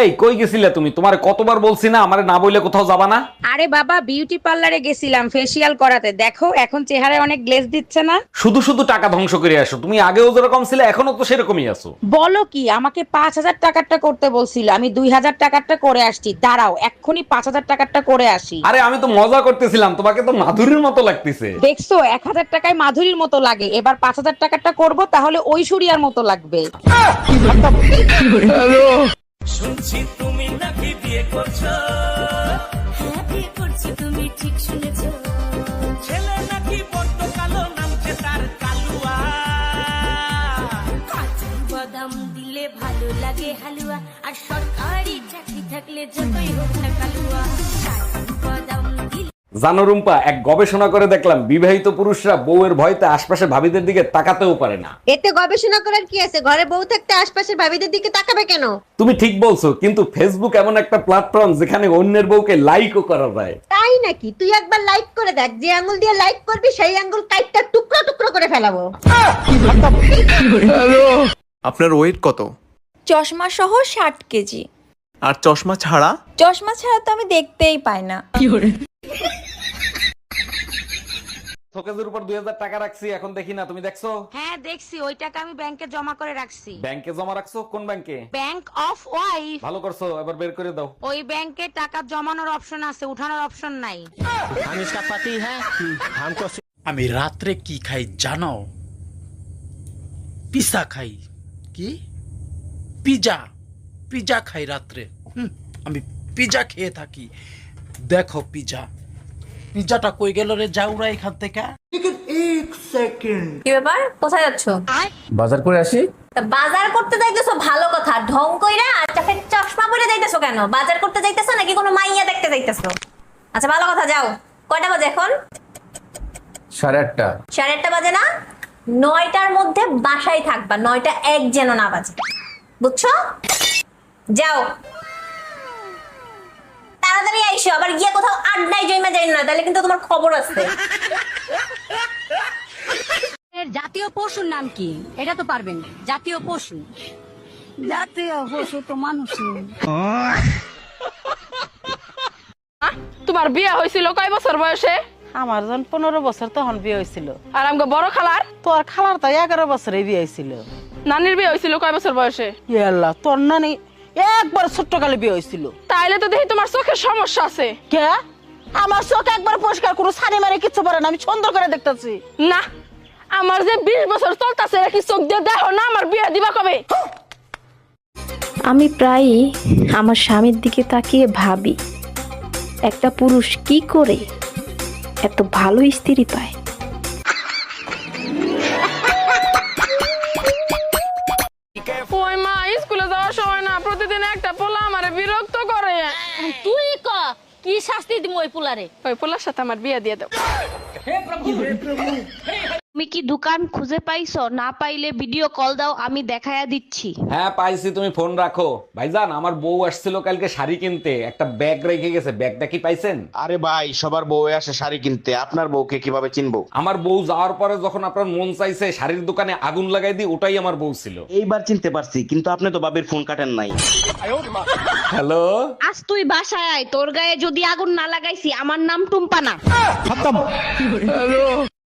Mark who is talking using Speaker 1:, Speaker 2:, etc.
Speaker 1: এই কই গেছিলে তুমি? তোমারে কতবার বলছি না আমারে না বইলে কোথাও যাবা না?
Speaker 2: আরে বাবা, বিউটি পার্লারে গেছিলাম ফেসিয়াল করাতে। দেখো এখন চেহারায় অনেক গ্লেজ দিচ্ছে না?
Speaker 1: শুধু শুধু টাকা ধ্বংস করে আসো। তুমি আগেও যেরকম ছিলে এখনো তো সেরকমই আছো।
Speaker 2: বলো কি, আমাকে 5,000 টাকারটা করতে বলছিল, আমি 2,000 টাকারটা করে আসছি। দাঁড়াও এক্ষুনি 5,000 টাকারটা করে আসি।
Speaker 1: আরে আমি তো মজা করতেছিলাম, তোমাকে তো মাধুরীর মতো লাগতেছে।
Speaker 2: দেখছো 1,000 টাকায় মাধুরীর মতো লাগে, এবার 5,000 টাকারটা করব তাহলে ঐশ্বরিয়ার মতো লাগবে।
Speaker 3: শুনছি তুমি নাকি বিয়ে করছো।
Speaker 4: হ্যাঁ, বিয়ে করছি, তুমি ঠিক শুনেছো।
Speaker 3: ছেলে নাকি বড্ড কালো, নামছে তার কালুয়া।
Speaker 4: কাজু বাদাম দিলে ভালো লাগে হালুয়া, আর সরকারি চাকরি থাকলে যতই হোক না কালুয়া। কাজু বাদাম দিলে
Speaker 1: জানো রুম্পা, এক গবেষণা করে দেখলাম বিবাহিত পুরুষরা বউয়ের ভয়তে আশপাশে ভাবিদের দিকে তাকাতেও পারে না।
Speaker 5: এতে গবেষণা করার কি আছে? ঘরে বউ থাকতে আশপাশের ভাবিদের দিকে তাকাবে কেন?
Speaker 1: তুমি ঠিক বলছো, কিন্তু ফেসবুক এমন একটা প্ল্যাটফর্ম যেখানে অন্যের বউকে লাইকও করা যায়।
Speaker 5: তাই নাকি? তুই একবার লাইক করে দেখ, যে আঙ্গুল দিয়ে লাইক করবি সেই আঙ্গুল কাইটটা টুকরো টুকরো করে ফেলাবো।
Speaker 6: আপনার ওয়েট কত?
Speaker 7: চশমা সহ 60 কেজি।
Speaker 6: আর চশমা ছাড়া?
Speaker 7: চশমা ছাড়া তো আমি দেখতেই পাই না।
Speaker 1: শোকেজের উপর 2,000 টাকা রাখছি, এখন দেখি না, তুমি দেখছো?
Speaker 2: হ্যাঁ দেখছি, ওই টাকা আমি ব্যাংকে জমা করে রাখছি।
Speaker 1: ব্যাংকে জমা রাখছো? কোন ব্যাংকে?
Speaker 2: Bank of wife.
Speaker 1: ভালো করছো, এবার বের করে দাও।
Speaker 2: ওই ব্যাংকে টাকা জমানোর অপশন আছে, উঠানোর অপশন নাই।
Speaker 3: हम इसका पति है, हमको
Speaker 8: আমি রাত্রে কি খাই জানো? পিজা খাই। কি? পিজা। পিজা খাই রাত্রে। আমি পিজা খেয়ে থাকি। দেখো পিজা। পিজাটা কই গেল রে? যাওরা এখান থেকে।
Speaker 7: কি ব্যাপার, কোথায় যাচ্ছ?
Speaker 9: বাজার করে আসি।
Speaker 7: তা বাজার করতে যাইতেছো ভালো কথা, ঢং কইরা চোখে চশমা পরে যাইতেছো কেন? বাজার করতে যাইতেছো নাকি কোনো মাইয়া দেখতে যাইতেছো? আচ্ছা ভালো কথা, যাও। কয়টা বাজে এখন?
Speaker 9: 8:30।
Speaker 7: 8:30 বাজে না? 9টার মধ্যে বাসায় থাকবা, 9টা 1 যেন না বাজে, বুঝছো? যাও তাড়াতাড়ি আইসো, আবার গিয়ে কোথাও আড্ডায় জমা যাই না, তাহলে কিন্তু তোমার খবর আছে।
Speaker 2: এর জাতীয় পশুর নাম কি? এটা তো পারবেন। জাতীয় পশু, জাতীয় পশু তো মানুষই।
Speaker 10: তোমার বিয়ে হয়েছিল কয় বছর বয়সে?
Speaker 2: আমার যখন 15 বছর তখন বিয়ে হয়েছিল।
Speaker 10: আর আমাকে বড় খালার?
Speaker 2: তোর খালার তো 11 বছরে বিয়ে হয়েছিল।
Speaker 10: নানির বিয়ে হয়েছিল কয় বছর বয়সে?
Speaker 2: আল্লাহ, তোর নানি একবার ছোট্ট কালে বিয়ে হয়েছিল।
Speaker 10: তাইলে তো দেখি তোমার চোখের সমস্যা আছে।
Speaker 2: কে? আমার চোখ একবার পরিষ্কার, কোনো সানি মারে কিচ্ছু পারে না, আমি সুন্দর করে দেখতেছি।
Speaker 10: না, আমার যে 20 বছর চলতেছে কি চোখ দিয়ে দেখো না? আমার বিয়ে দিবা কবে?
Speaker 11: আমি প্রায়ই আমার স্বামীর দিকে তাকিয়ে ভাবি, একটা পুরুষ কি করে এত ভালো স্ত্রী পায়।
Speaker 10: ওই মা, স্কুলে যাওয়ার সময় না প্রতিদিন একটা পোলা আমারে বিরক্ত করে।
Speaker 4: তুই কি শাস্তি দিম ওই পুলারে?
Speaker 10: ওই পোলার সাথে আমার বিয়ে দিয়ে দাও।
Speaker 2: তুমি কি দোকান খুঁজে পাইছো? না পাইলে ভিডিও কল দাও, আমি দেখায়া দিচ্ছি।
Speaker 1: হ্যাঁ পাইছি, তুমি ফোন রাখো। ভাইজান, আমার বউ আসছিল কালকে শাড়ি কিনতে, একটা ব্যাগ রেখে গেছে, ব্যাগটা কি পাইছেন?
Speaker 12: আরে ভাই, সবার বউ আসে শাড়ি কিনতে, আপনার বউকে কিভাবে চিনবো?
Speaker 1: আমার বউ যাওয়ার পরে যখন আপনার মন চাইছে শাড়ির দোকানে আগুন লাগাই দিই, ওটাই আমার বউ ছিল।
Speaker 12: এইবার চিনতে পারছি, কিন্তু আপনি তো বাবির ফোন কাটেন নাই।
Speaker 1: হ্যালো,
Speaker 2: আজ তুই বাসায় আয়, তোর গায়ে যদি আগুন না লাগাইছি আমার নাম টুম্পা না।